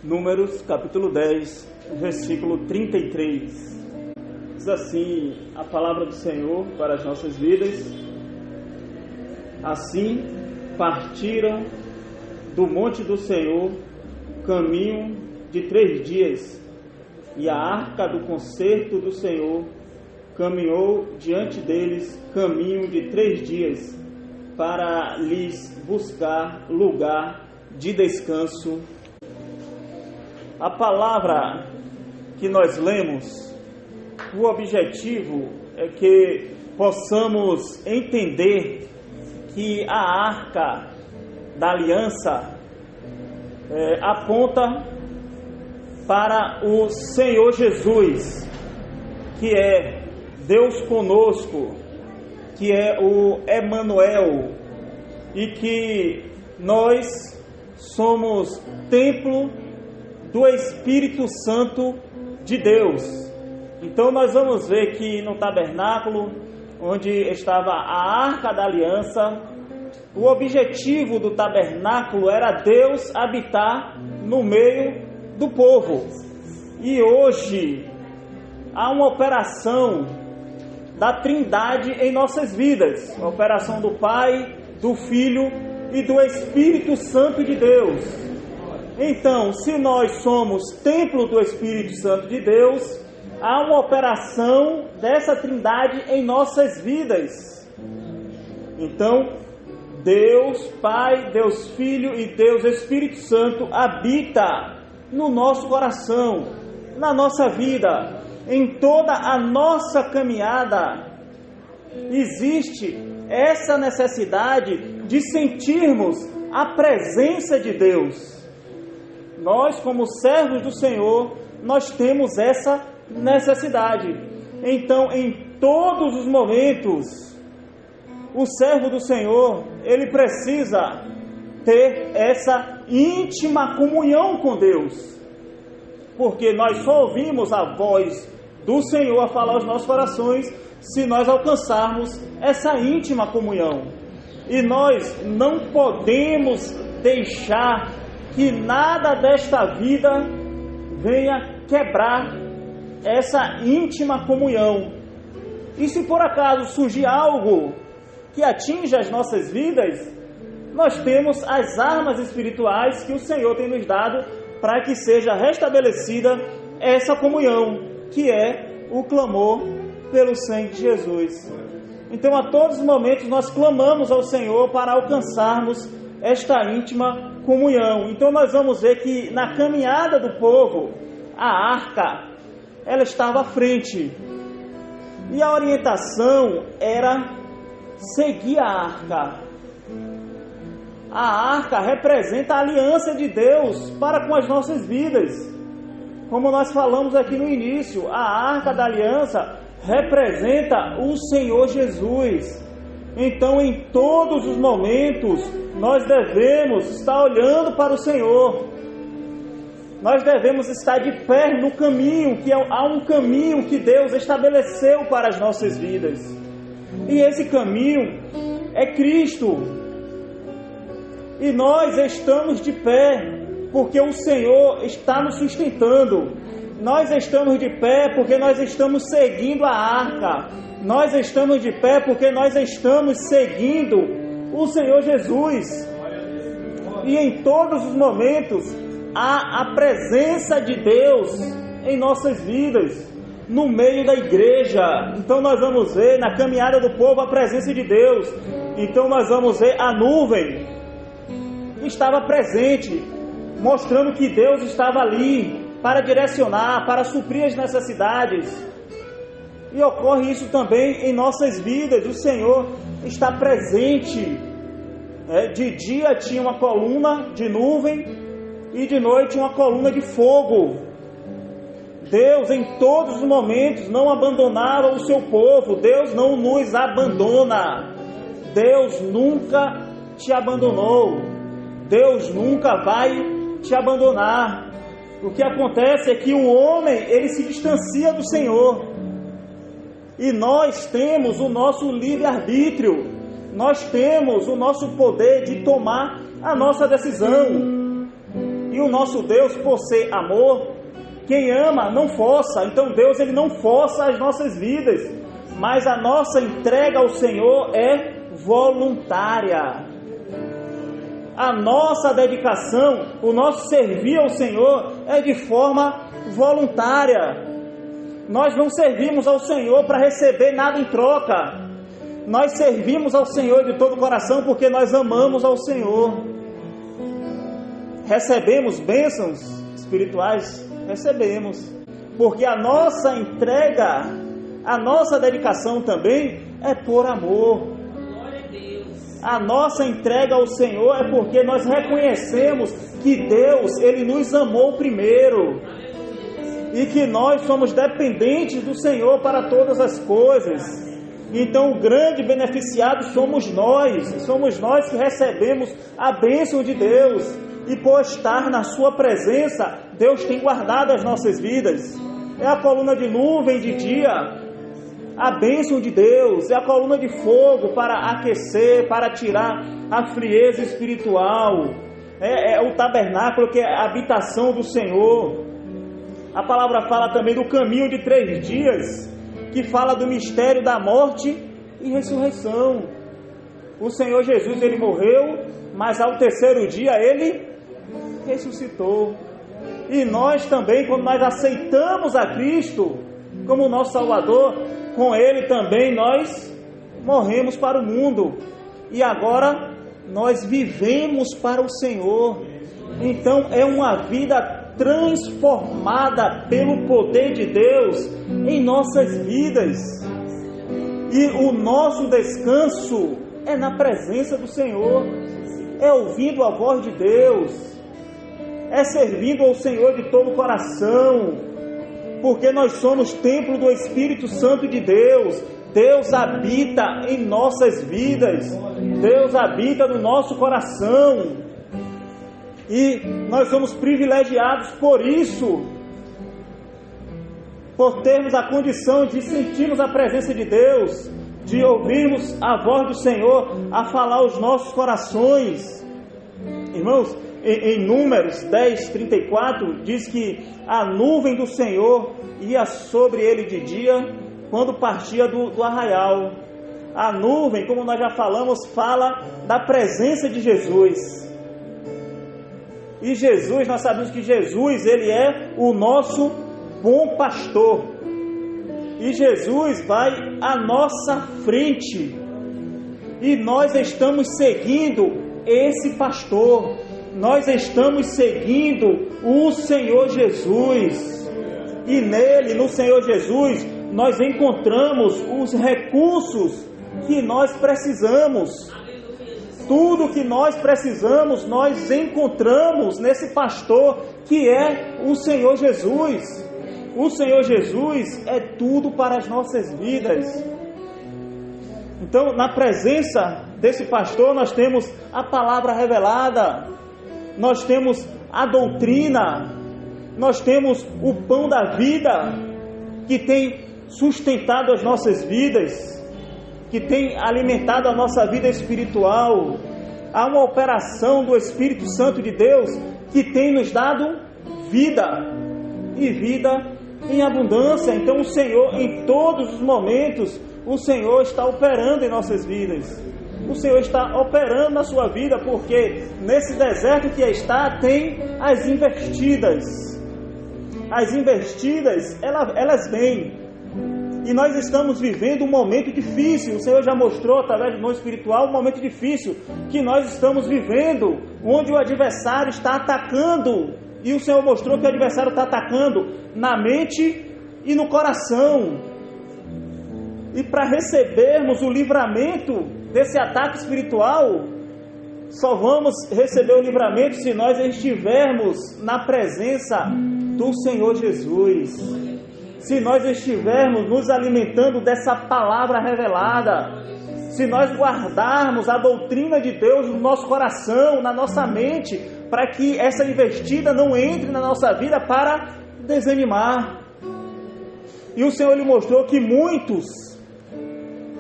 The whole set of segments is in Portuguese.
Números, capítulo 10, versículo 33. Diz assim a palavra do Senhor para as nossas vidas. Assim partiram do monte do Senhor caminho de 3 dias, e a arca do concerto do Senhor caminhou diante deles caminho de 3 dias, para lhes buscar lugar de descanso. A palavra que nós lemos, o objetivo é que possamos entender que a arca da aliança aponta para o Senhor Jesus, que é Deus conosco, que é o Emanuel, e que nós somos templo do Espírito Santo de Deus. Então nós vamos ver que no tabernáculo, onde estava a Arca da Aliança, o objetivo do tabernáculo era Deus habitar no meio do povo. E hoje há uma operação da Trindade em nossas vidas, a operação do Pai, do Filho e do Espírito Santo de Deus. Então, se nós somos templo do Espírito Santo de Deus, há uma operação dessa Trindade em nossas vidas. Então, Deus Pai, Deus Filho e Deus Espírito Santo habita no nosso coração, na nossa vida, em toda a nossa caminhada. Existe essa necessidade de sentirmos a presença de Deus. Nós, como servos do Senhor, nós temos essa necessidade. Então, em todos os momentos, o servo do Senhor, ele precisa ter essa íntima comunhão com Deus. Porque nós só ouvimos a voz do Senhor a falar aos nossos corações se nós alcançarmos essa íntima comunhão. E nós não podemos deixar que nada desta vida venha quebrar essa íntima comunhão. E se por acaso surgir algo que atinja as nossas vidas, nós temos as armas espirituais que o Senhor tem nos dado para que seja restabelecida essa comunhão, que é o clamor pelo sangue de Jesus. Então, a todos os momentos, nós clamamos ao Senhor para alcançarmos esta íntima comunhão. Então, nós vamos ver que na caminhada do povo, a arca, ela estava à frente. E a orientação era seguir a arca. A arca representa a aliança de Deus para com as nossas vidas. Como nós falamos aqui no início, a arca da aliança representa o Senhor Jesus. Então, em todos os momentos, nós devemos estar olhando para o Senhor. Nós devemos estar de pé no caminho, há um caminho que Deus estabeleceu para as nossas vidas. E esse caminho é Cristo. E nós estamos de pé porque o Senhor está nos sustentando. Nós estamos de pé porque nós estamos seguindo a arca. Nós estamos de pé porque nós estamos seguindo o Senhor Jesus. E em todos os momentos há a presença de Deus em nossas vidas, no meio da igreja. Então nós vamos ver na caminhada do povo a presença de Deus. Então nós vamos ver a nuvem que estava presente, mostrando que Deus estava ali para direcionar, para suprir as necessidades. E ocorre isso também em nossas vidas. O Senhor está presente. De dia tinha uma coluna de nuvem e de noite uma coluna de fogo. Deus em todos os momentos não abandonava o seu povo. Deus não nos abandona. Deus nunca te abandonou. Deus nunca vai te abandonar. O que acontece é que o homem, ele se distancia do Senhor. E nós temos o nosso livre-arbítrio. Nós temos o nosso poder de tomar a nossa decisão. E o nosso Deus, por ser amor, quem ama não força. Então Deus, ele não força as nossas vidas, mas a nossa entrega ao Senhor é voluntária. A nossa dedicação, o nosso servir ao Senhor é de forma voluntária. Nós não servimos ao Senhor para receber nada em troca. Nós servimos ao Senhor de todo o coração porque nós amamos ao Senhor. Recebemos bênçãos espirituais? Recebemos. Porque a nossa entrega, a nossa dedicação também é por amor. Glória a Deus. A nossa entrega ao Senhor é porque nós reconhecemos que Deus, ele nos amou primeiro. E que nós somos dependentes do Senhor para todas as coisas. Então o grande beneficiado somos nós que recebemos a bênção de Deus. E por estar na sua presença, Deus tem guardado as nossas vidas. É a coluna de nuvem de dia, a bênção de Deus. É a coluna de fogo para aquecer, para tirar a frieza espiritual. É o tabernáculo que é a habitação do Senhor. A palavra fala também do caminho de 3 dias, que fala do mistério da morte e ressurreição. O Senhor Jesus, ele morreu, mas ao 3º dia ele ressuscitou. E nós também, quando nós aceitamos a Cristo como nosso Salvador, com ele também nós morremos para o mundo. E agora nós vivemos para o Senhor. Então é uma vida transformada pelo poder de Deus em nossas vidas. E o nosso descanso é na presença do Senhor, é ouvindo a voz de Deus, é servindo ao Senhor de todo o coração, porque nós somos templo do Espírito Santo de Deus. Deus habita em nossas vidas, Deus habita no nosso coração. E nós somos privilegiados por isso, por termos a condição de sentirmos a presença de Deus, de ouvirmos a voz do Senhor a falar aos nossos corações. Irmãos, em Números 10:34 diz que a nuvem do Senhor ia sobre ele de dia quando partia do arraial. A nuvem, como nós já falamos, fala da presença de Jesus. E Jesus, nós sabemos que Jesus, ele é o nosso bom pastor. E Jesus vai à nossa frente. E nós estamos seguindo esse pastor. Nós estamos seguindo o Senhor Jesus. E nele, no Senhor Jesus, nós encontramos os recursos que nós precisamos. Tudo que nós precisamos, nós encontramos nesse pastor que é o Senhor Jesus. O Senhor Jesus é tudo para as nossas vidas. Então, na presença desse pastor, nós temos a palavra revelada, nós temos a doutrina, nós temos o pão da vida, que tem sustentado as nossas vidas, que tem alimentado a nossa vida espiritual. Há uma operação do Espírito Santo de Deus que tem nos dado vida, e vida em abundância. Então o Senhor, em todos os momentos, o Senhor está operando em nossas vidas. O Senhor está operando na sua vida, porque nesse deserto que está, tem as investidas. As investidas, elas vêm. E nós estamos vivendo um momento difícil. O Senhor já mostrou através do mundo espiritual um momento difícil que nós estamos vivendo, onde o adversário está atacando. E o Senhor mostrou que o adversário está atacando na mente e no coração. E para recebermos o livramento desse ataque espiritual, só vamos receber o livramento se nós estivermos na presença do Senhor Jesus. Se nós estivermos nos alimentando dessa palavra revelada, se nós guardarmos a doutrina de Deus no nosso coração, na nossa mente, para que essa investida não entre na nossa vida para desanimar. E o Senhor lhe mostrou que muitos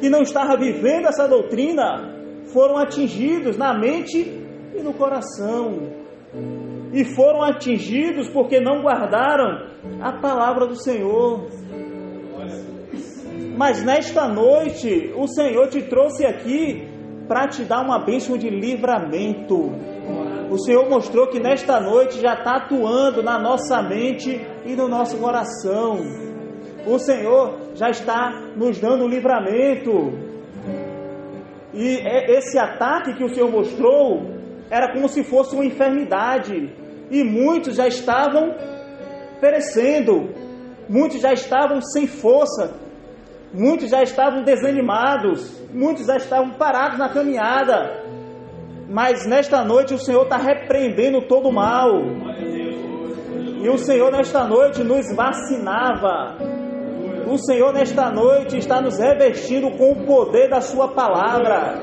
que não estavam vivendo essa doutrina foram atingidos na mente e no coração. e foram atingidos porque não guardaram a palavra do Senhor. Mas nesta noite, o Senhor te trouxe aqui para te dar uma bênção de livramento. O Senhor mostrou que nesta noite já está atuando na nossa mente e no nosso coração. O Senhor já está nos dando livramento. E esse ataque que o Senhor mostrou era como se fosse uma enfermidade. E muitos já estavam perecendo. Muitos já estavam sem força. Muitos já estavam desanimados. Muitos já estavam parados na caminhada. Mas nesta noite o Senhor está repreendendo todo o mal. E o Senhor nesta noite nos vacinava. O Senhor nesta noite está nos revestindo com o poder da sua palavra.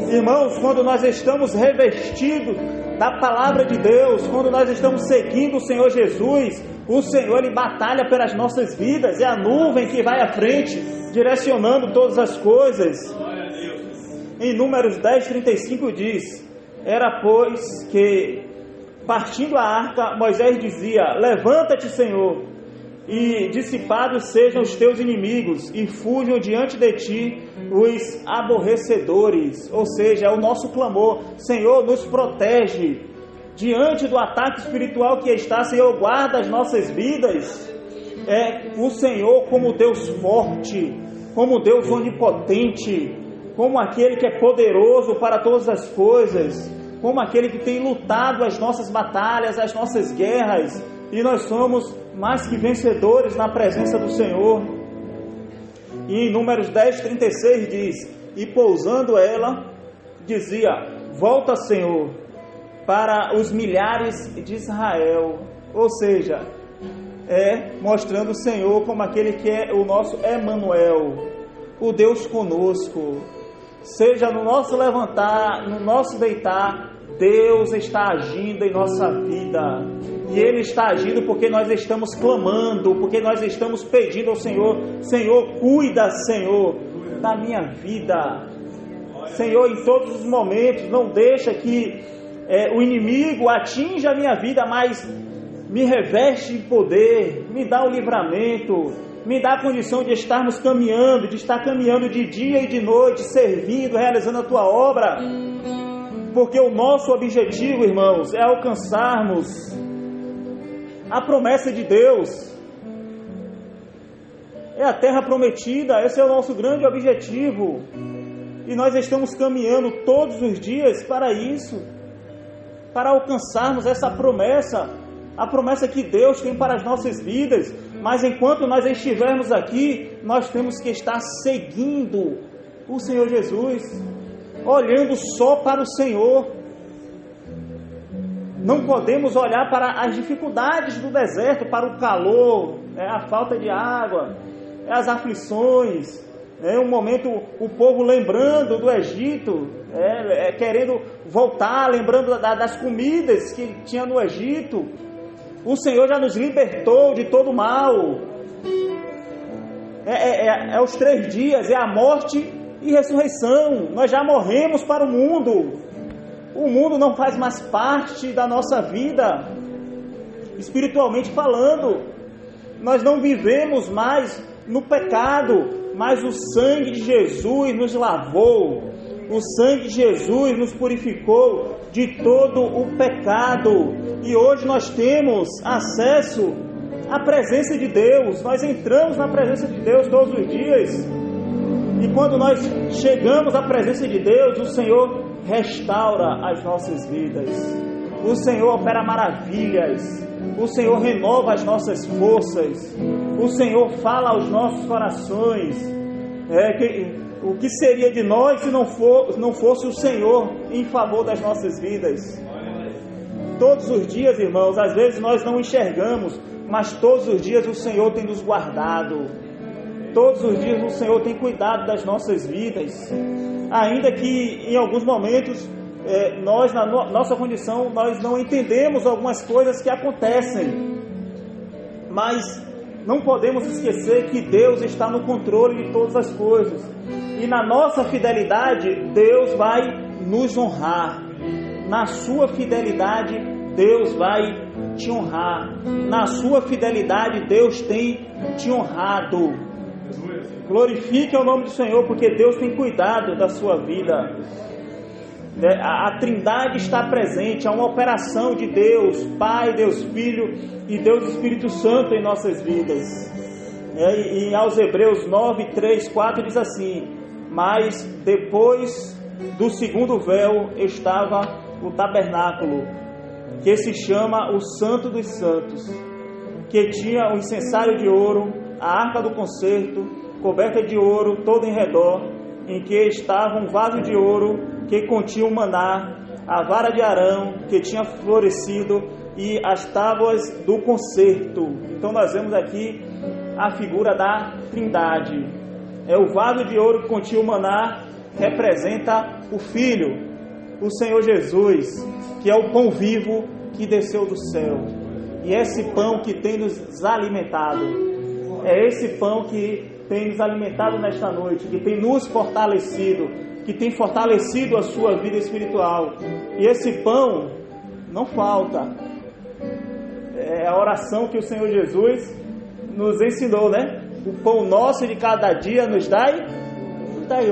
Irmãos, quando nós estamos revestidos da palavra de Deus, quando nós estamos seguindo o Senhor Jesus, o Senhor Ele batalha pelas nossas vidas. É a nuvem que vai à frente, direcionando todas as coisas. Em Números 10:35 diz: era pois que, partindo a arca, Moisés dizia: levanta-te, Senhor, e dissipados sejam os teus inimigos, e fujam diante de ti os aborrecedores. Ou seja, é o nosso clamor: Senhor, nos protege diante do ataque espiritual que está. Senhor, guarda as nossas vidas. É o Senhor como Deus forte, como Deus onipotente, como aquele que é poderoso para todas as coisas, como aquele que tem lutado as nossas batalhas, as nossas guerras, e nós somos mais que vencedores na presença do Senhor. E em Números 10:36 diz: e pousando ela, dizia: volta, Senhor, para os milhares de Israel. Ou seja, mostrando o Senhor como aquele que é o nosso Emanuel, o Deus conosco. Seja no nosso levantar, no nosso deitar, Deus está agindo em nossa vida. E Ele está agindo porque nós estamos clamando, porque nós estamos pedindo ao Senhor: Senhor, cuida, Senhor, da minha vida. Senhor, em todos os momentos, não deixa que o inimigo atinja a minha vida, mas me reveste de poder, me dá o livramento, me dá a condição de estarmos caminhando, de estar caminhando de dia e de noite, servindo, realizando a Tua obra. Porque o nosso objetivo, irmãos, é alcançarmos a promessa de Deus. É a terra prometida, esse é o nosso grande objetivo. E nós estamos caminhando todos os dias para isso, para alcançarmos essa promessa, a promessa que Deus tem para as nossas vidas. Mas enquanto nós estivermos aqui, nós temos que estar seguindo o Senhor Jesus, olhando só para o Senhor. Não podemos olhar para as dificuldades do deserto, para o calor, a falta de água, as aflições, um momento o povo lembrando do Egito, querendo voltar, lembrando das comidas que tinha no Egito. O Senhor já nos libertou de todo mal. Os 3 dias, é a morte e ressurreição. Nós já morremos para o mundo. O mundo não faz mais parte da nossa vida, espiritualmente falando. Nós não vivemos mais no pecado, mas o sangue de Jesus nos lavou. O sangue de Jesus nos purificou de todo o pecado. E hoje nós temos acesso à presença de Deus. Nós entramos na presença de Deus todos os dias. E quando nós chegamos à presença de Deus, o Senhor restaura as nossas vidas. O Senhor opera maravilhas. O Senhor renova as nossas forças. O Senhor fala aos nossos corações. O que seria de nós se não fosse o Senhor em favor das nossas vidas? Todos os dias, irmãos, às vezes nós não enxergamos, mas todos os dias o Senhor tem nos guardado. Todos os dias o Senhor tem cuidado das nossas vidas. Ainda que em alguns momentos nós, na nossa condição, nós não entendemos algumas coisas que acontecem. Mas não podemos esquecer que Deus está no controle de todas as coisas. E na nossa fidelidade, Deus vai nos honrar. Na sua fidelidade, Deus vai te honrar. Na sua fidelidade, Deus tem te honrado. Glorifique o nome do Senhor, porque Deus tem cuidado da sua vida. A Trindade está presente, há uma operação de Deus Pai, Deus Filho e Deus Espírito Santo em nossas vidas. E aos Hebreus 9, 3, 4 diz assim: mas depois do segundo véu estava o tabernáculo, que se chama o Santo dos Santos, que tinha o incensário de ouro, a arca do concerto, coberta de ouro todo em redor, em que estava um vaso de ouro que continha o maná, a vara de Arão que tinha florescido e as tábuas do concerto. Então nós vemos aqui a figura da Trindade. O vaso de ouro que continha o maná representa o Filho, o Senhor Jesus, que é o pão vivo que desceu do céu. E esse pão que tem nos alimentado, é esse pão que tem nos alimentado nesta noite, que tem nos fortalecido, que tem fortalecido a sua vida espiritual. E esse pão não falta. É a oração que o Senhor Jesus nos ensinou, né? O pão nosso de cada dia nos dai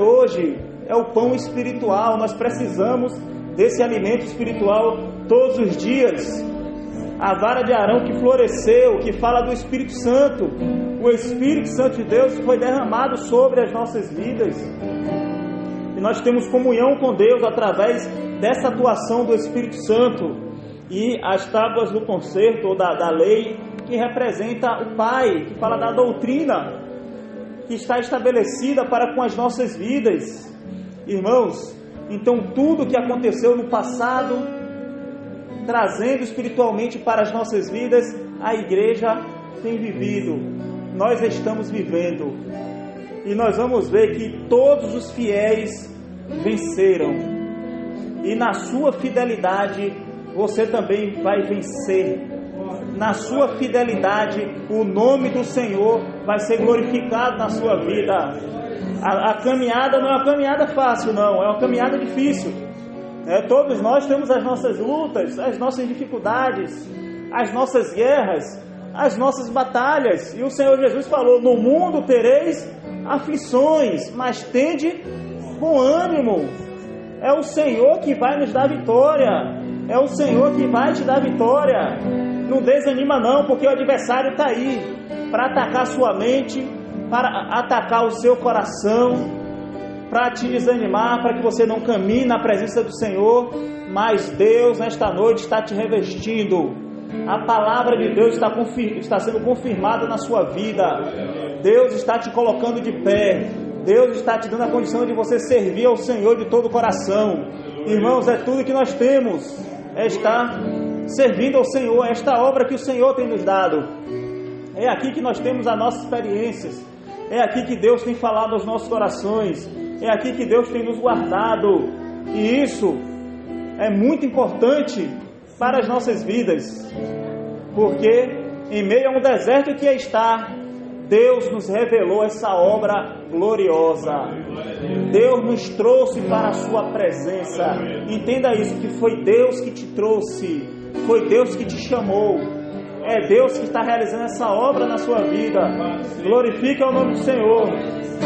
hoje. É o pão espiritual. Nós precisamos desse alimento espiritual todos os dias. A vara de Arão que floresceu, que fala do Espírito Santo. O Espírito Santo de Deus foi derramado sobre as nossas vidas. E nós temos comunhão com Deus através dessa atuação do Espírito Santo. E as tábuas do concerto ou da lei, que representa o Pai, que fala da doutrina que está estabelecida para com as nossas vidas. Irmãos, então tudo que aconteceu no passado, trazendo espiritualmente para as nossas vidas, a igreja tem vivido, nós estamos vivendo. E nós vamos ver que todos os fiéis venceram. E na sua fidelidade, você também vai vencer. Na sua fidelidade, o nome do Senhor vai ser glorificado na sua vida. A caminhada não é uma caminhada fácil, não. É uma caminhada difícil. Todos nós temos as nossas lutas, as nossas dificuldades, as nossas guerras, as nossas batalhas. E o Senhor Jesus falou: no mundo tereis aflições, mas tende bom ânimo. É o Senhor que vai nos dar vitória. É o Senhor que vai te dar vitória. Não desanima não, porque o adversário está aí para atacar sua mente, para atacar o seu coração, para te desanimar, para que você não caminhe na presença do Senhor. Mas Deus nesta noite está te revestindo. A palavra de Deus está sendo confirmada na sua vida. Deus está te colocando de pé. Deus está te dando a condição de você servir ao Senhor de todo o coração. Irmãos, é tudo que nós temos, é estar servindo ao Senhor, esta obra que o Senhor tem nos dado. É aqui que nós temos as nossas experiências, é aqui que Deus tem falado aos nossos corações, é aqui que Deus tem nos guardado. E isso é muito importante para as nossas vidas, porque em meio a um deserto que está, Deus nos revelou essa obra gloriosa. Deus nos trouxe para a sua presença. Entenda isso, que foi Deus que te trouxe, foi Deus que te chamou, é Deus que está realizando essa obra na sua vida. Glorifique o nome do Senhor,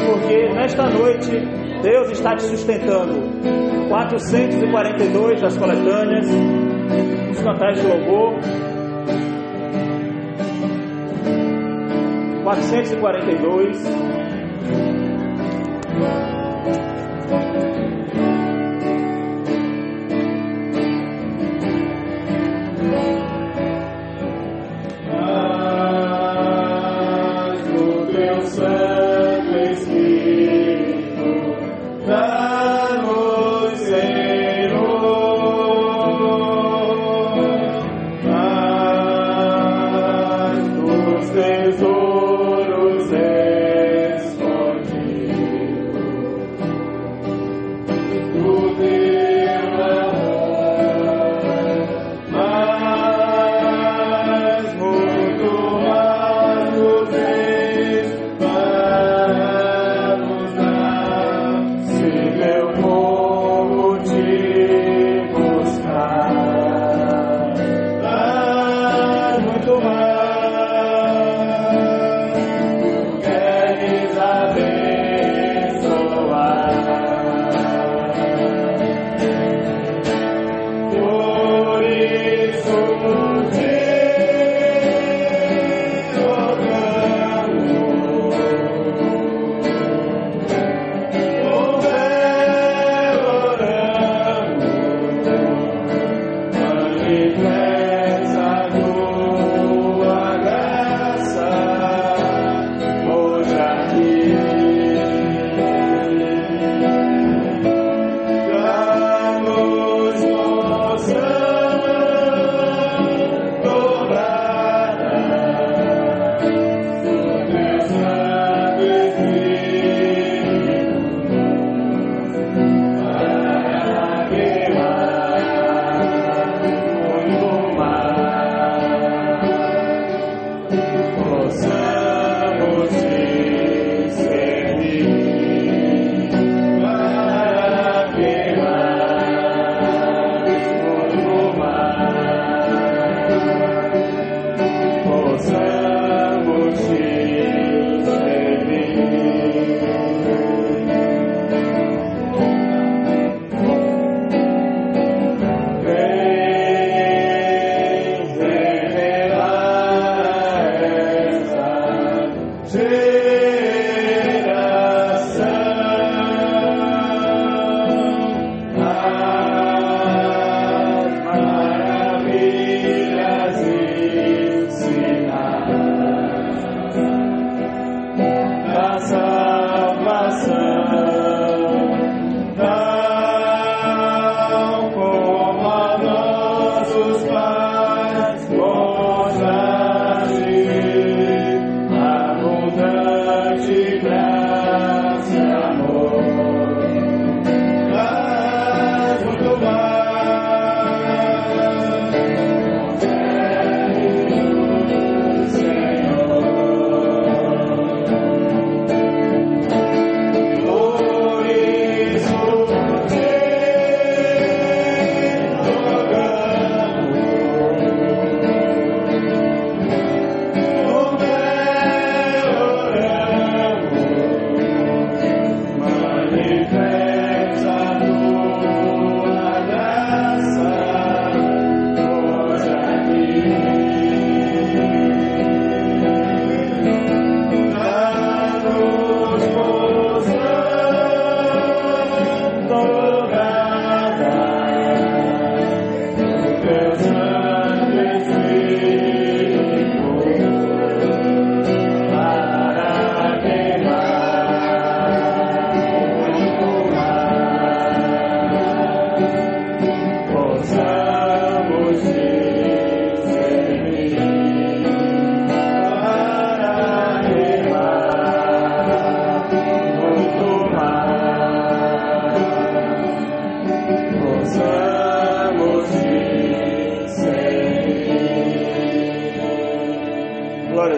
porque nesta noite Deus está te sustentando. 442 das coletâneas, os cantais de louvor. 442.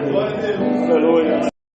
a Deus. Aleluia.